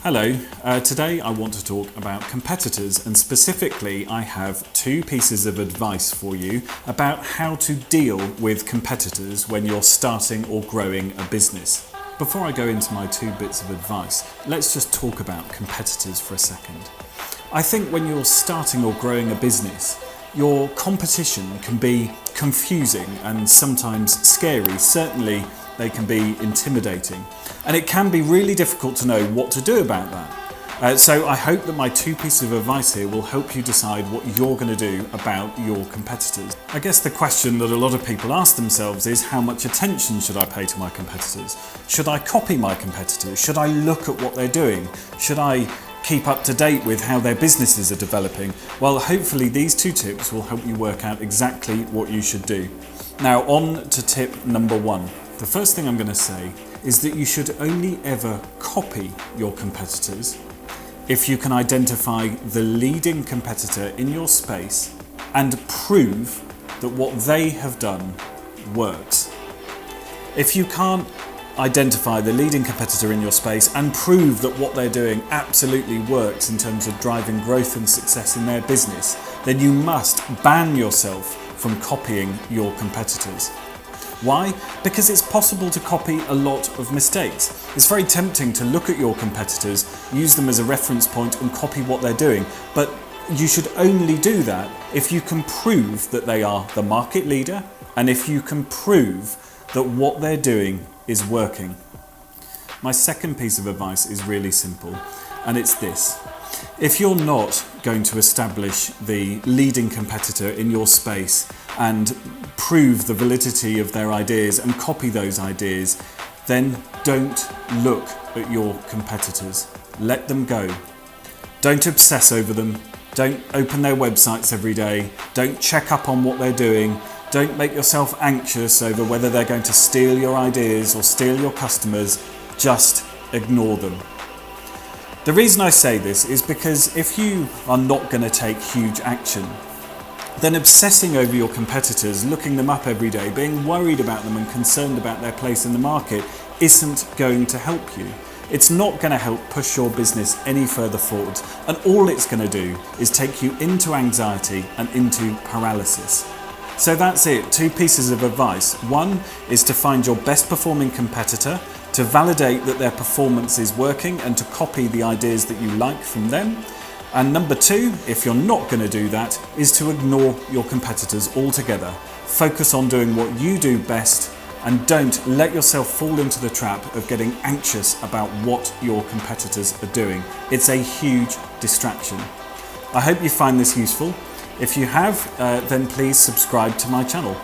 Hello, today I want to talk about competitors, and specifically I have two pieces of advice for you about how to deal with competitors when you're starting or growing a business. Before I go into my two bits of advice, let's just talk about competitors for a second. I think when you're starting or growing a business, your competition can be confusing and sometimes scary. Certainly they can be intimidating, and it can be really difficult to know what to do about that. So I hope that my two pieces of advice here will help you decide what you're going to do about your competitors. I guess the question that a lot of people ask themselves is, how much attention should I pay to my competitors? Should I copy my competitors? Should I look at what they're doing? Should I keep up to date with how their businesses are developing? Well, hopefully these two tips will help you work out exactly what you should do. Now on to tip number one. The first thing I'm going to say is that you should only ever copy your competitors if you can identify the leading competitor in your space and prove that what they have done works. If you can't identify the leading competitor in your space and prove that what they're doing absolutely works in terms of driving growth and success in their business, then you must ban yourself from copying your competitors. Why? Because it's possible to copy a lot of mistakes. It's very tempting to look at your competitors, use them as a reference point and copy what they're doing, but you should only do that if you can prove that they are the market leader and if you can prove that what they're doing is working. My second piece of advice is really simple, and it's this. If you're not going to establish the leading competitor in your space and prove the validity of their ideas and copy those ideas, then don't look at your competitors. Let them go. Don't obsess over them. Don't open their websites every day. Don't check up on what they're doing. Don't make yourself anxious over whether they're going to steal your ideas or steal your customers. Just ignore them. The reason I say this is because if you are not going to take huge action, then obsessing over your competitors, looking them up every day, being worried about them and concerned about their place in the market isn't going to help you. It's not going to help push your business any further forward, and all it's going to do is take you into anxiety and into paralysis. So that's it, two pieces of advice. One is to find your best performing competitor, to validate that their performance is working and to copy the ideas that you like from them. And number two, if you're not going to do that, is to ignore your competitors altogether. Focus on doing what you do best and don't let yourself fall into the trap of getting anxious about what your competitors are doing. It's a huge distraction. I hope you find this useful. If you have, then please subscribe to my channel.